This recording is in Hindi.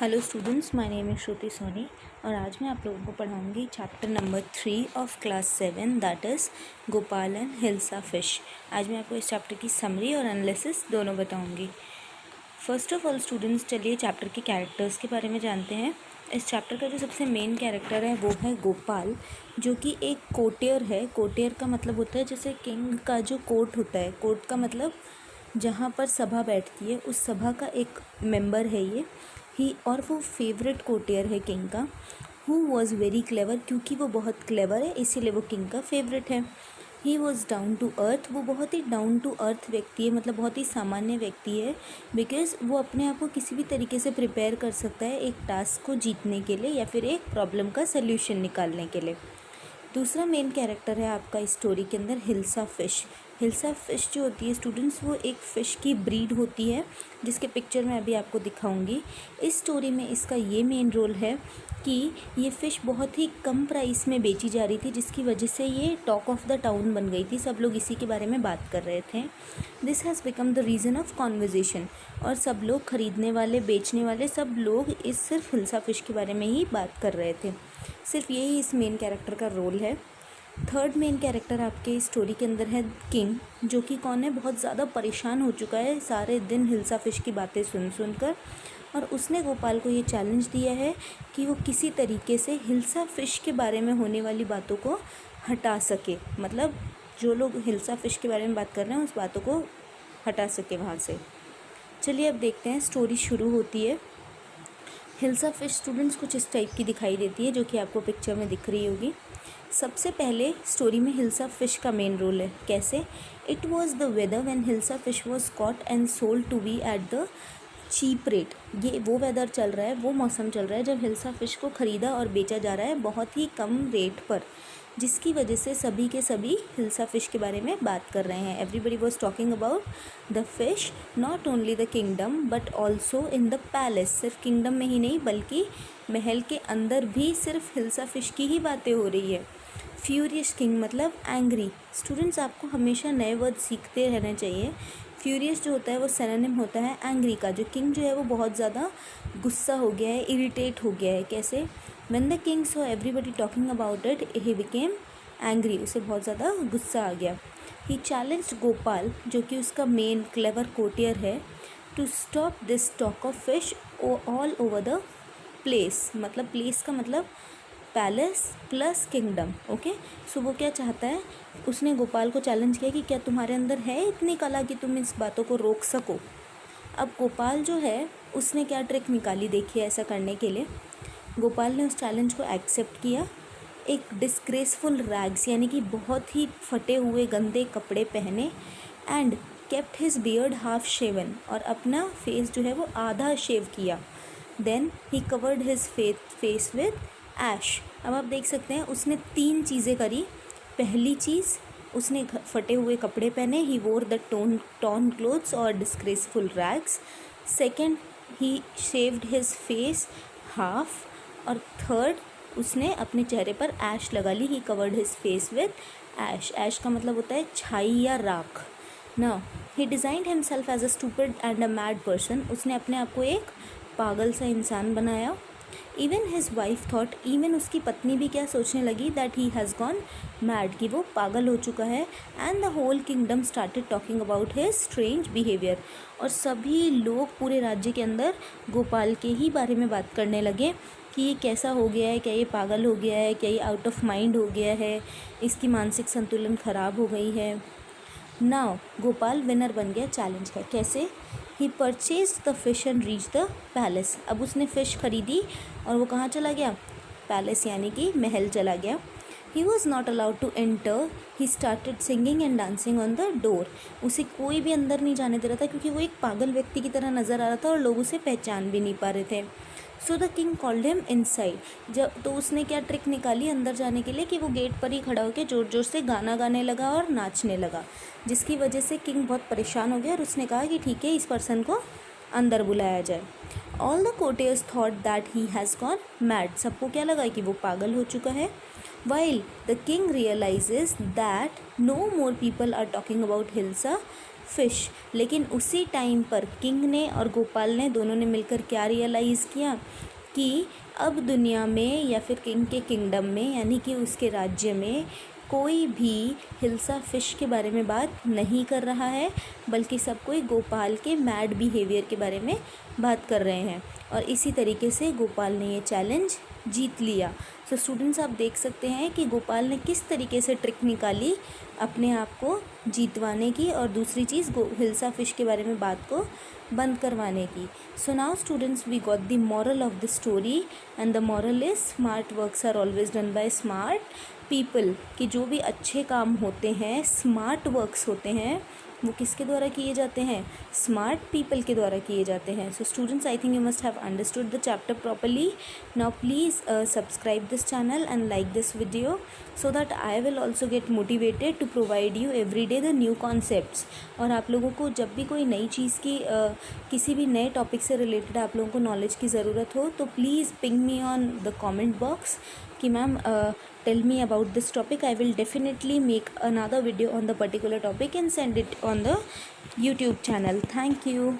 Hello students, my name is Shruti Soni और आज मैं आप लोगों को पढ़ाऊंगी chapter number 3 of class 7 that is Gopal and hilsa fish. आज मैं आपको इस चैप्टर की समरी और एनालिसिस दोनों बताऊंगी। फर्स्ट ऑफ ऑल स्टूडेंट्स, चलिए चैप्टर के कैरेक्टर्स के बारे में जानते हैं। इस चैप्टर का जो सबसे मेन कैरेक्टर है वो है गोपाल, जो कि एक कोर्टियर है। कोर्टियर का मतलब होता है जैसे किंग का जो कोर्ट होता है, कोर्ट का मतलब जहाँ पर सभा बैठती है उस सभा का एक मेंबर है ये ही। और वो फेवरेट कोर्टियर है किंग का, हु वॉज़ वेरी क्लेवर, क्योंकि वो बहुत क्लेवर है इसीलिए वो किंग का फेवरेट है। He was down to earth, वो बहुत ही डाउन टू अर्थ व्यक्ति है, मतलब बहुत ही सामान्य व्यक्ति है। बिकॉज़ वो अपने आप को किसी भी तरीके से प्रिपेयर कर सकता है एक टास्क को जीतने के लिए या फिर एक प्रॉब्लम का सल्यूशन निकालने के लिए। दूसरा मेन कैरेक्टर है आपका इस स्टोरी के अंदर हिल्सा फ़िश। हिल्सा फ़िश जो होती है स्टूडेंट्स, वो एक फ़िश की ब्रीड होती है जिसके पिक्चर मैं अभी आपको दिखाऊंगी। इस स्टोरी में इसका ये मेन रोल है कि ये फ़िश बहुत ही कम प्राइस में बेची जा रही थी, जिसकी वजह से ये टॉक ऑफ द टाउन बन गई थी। सब लोग इसी के बारे में बात कर रहे थे। This has become the reason of conversation, और सब लोग खरीदने वाले बेचने वाले सब लोग इस सिर्फ हिल्सा फ़िश के बारे में ही बात कर रहे थे। सिर्फ यही इस मेन कैरेक्टर का रोल है। थर्ड मेन कैरेक्टर आपके स्टोरी के अंदर है किंग, जो कि कौन है, बहुत ज़्यादा परेशान हो चुका है सारे दिन हिल्सा फ़िश की बातें सुन सुनकर, और उसने गोपाल को ये चैलेंज दिया है कि वो किसी तरीके से हिल्सा फ़िश के बारे में होने वाली बातों को हटा सके, मतलब जो लोग हिल्सा फ़िश के बारे में बात कर रहे हैं उस बातों को हटा सके वहाँ से। चलिए अब देखते हैं, स्टोरी शुरू होती है। हिल्सा फ़िश स्टूडेंट्स कुछ इस टाइप की दिखाई देती है, जो कि आपको पिक्चर में दिख रही होगी। सबसे पहले स्टोरी में हिल्सा फ़िश का मेन रोल है। कैसे? It was the weather when hilsa fish was caught and sold to be at the cheap rate. ये वो वेदर चल रहा है, वो मौसम चल रहा है जब हिल्सा फ़िश को ख़रीदा और बेचा जा रहा है बहुत ही कम रेट पर, जिसकी वजह से सभी के सभी हिल्सा फ़िश के बारे में बात कर रहे हैं। Everybody was talking about the fish, not only the kingdom but also in the palace. सिर्फ किंगडम में ही नहीं बल्कि महल के अंदर भी सिर्फ हिल्सा फ़िश की ही बातें हो रही है। फ्यूरियस किंग मतलब एंग्री। स्टूडेंट्स, आपको हमेशा नए वर्ड सीखते रहना चाहिए। फ्यूरियस जो होता है वो सिनोनिम होता है एंग्री का। जो किंग जो है वो बहुत ज़्यादा गुस्सा हो गया है, इरिटेट हो गया है। कैसे? When the king saw everybody talking about it he became angry, उसे बहुत ज़्यादा गुस्सा आ गया। ही चैलेंज्ड गोपाल, जो कि उसका मेन क्लेवर कोर्टियर है, to stop this talk of fish all over the place. मतलब प्लेस का मतलब palace plus kingdom. Okay, so वो क्या चाहता है, उसने गोपाल को चैलेंज किया कि क्या तुम्हारे अंदर है इतनी कला कि तुम इस बातों को रोक सको। अब गोपाल जो है उसने क्या ट्रिक निकाली देखिए ऐसा करने के लिए। गोपाल ने उस चैलेंज को एक्सेप्ट किया। एक डिस्ग्रेसफुल रैग्स यानी कि बहुत ही फटे हुए गंदे कपड़े पहने, and kept his beard half shaven, और अपना फेस जो है वो आधा शेव किया। Then he covered his face with ash. अब आप देख सकते हैं उसने 3 चीज़ें करी। पहली चीज़, उसने फटे हुए कपड़े पहने, he wore the torn clothes और disgraceful rags. Second, he shaved his face half. और थर्ड, उसने अपने चेहरे पर ऐश लगा ली, he covered his face with ash. Ash का मतलब होता है छाई या राख। Now he designed himself as a stupid and a mad person. उसने अपने आप को एक पागल सा इंसान बनाया। Even his wife thought, even उसकी पत्नी भी क्या सोचने लगी, that he has gone mad, कि वो पागल हो चुका है। And the whole kingdom started talking about his strange behaviour, और सभी लोग पूरे राज्य के अंदर गोपाल के ही बारे में बात करने लगे कि ये कैसा हो गया है, क्या ये पागल हो गया है, क्या ये आउट ऑफ माइंड हो गया है, इसकी मानसिक संतुलन खराब हो गई है। नाउ गोपाल विनर बन गया चैलेंज का। कैसे? He purchase the fish and reach the palace. अब उसने फ़िश खरीदी और वो कहाँ चला गया, पैलेस यानी कि महल चला गया। He was not allowed to enter. He started singing and dancing on the door. उसे कोई भी अंदर नहीं जाने दे रहा था क्योंकि वो एक पागल व्यक्ति की तरह नज़र आ रहा था और लोग उसे पहचान भी नहीं पा रहे थे। So the king called him inside. जब तो उसने क्या ट्रिक निकाली अंदर जाने के लिए कि वो गेट पर ही खड़ा होकर ज़ोर ज़ोर से गाना गाने लगा और नाचने लगा, जिसकी वजह से किंग बहुत परेशान हो गया और उसने कहा कि ठीक है, इस पर्सन को अंदर बुलाया जाए। All the courtiers thought that he has gone mad. सबको क्या लगा कि वो पागल हो चुका है। While the king realises that no more people are talking about hilsa fish. लेकिन उसी टाइम पर किंग ने और गोपाल ने दोनों ने मिलकर क्या रियलाइज़ किया कि अब दुनिया में या फिर किंग के किंगडम में यानी कि उसके राज्य में कोई भी हिल्सा फ़िश के बारे में बात नहीं कर रहा है, बल्कि सब कोई गोपाल के मैड बिहेवियर के बारे में बात कर रहे हैं। और इसी तरीके से गोपाल ने ये चैलेंज जीत लिया। सो स्टूडेंट्स, आप देख सकते हैं कि गोपाल ने किस तरीके से ट्रिक निकाली अपने आप को जीतवाने की, और दूसरी चीज़ हिल्सा फ़िश के बारे में बात को बंद करवाने की। So now students, we got the moral of the story, and the moral is smart works are always done by smart people. कि जो भी अच्छे काम होते हैं, स्मार्ट वर्क्स होते हैं, वो किसके द्वारा किए जाते हैं? स्मार्ट पीपल के द्वारा किए जाते हैं। So students, I think you must have understood the chapter properly. Now please subscribe this channel and like this video so that I will also get motivated to provide you every day the new concepts. और आप लोगों को जब भी कोई नई चीज़ की किसी भी नए टॉपिक से रिलेटेड आप लोगों को नॉलेज की ज़रूरत हो, तो please ping me on the comment box कि ma'am tell me about this topic. I will definitely make another video on the particular topic and send it on the YouTube channel. Thank you.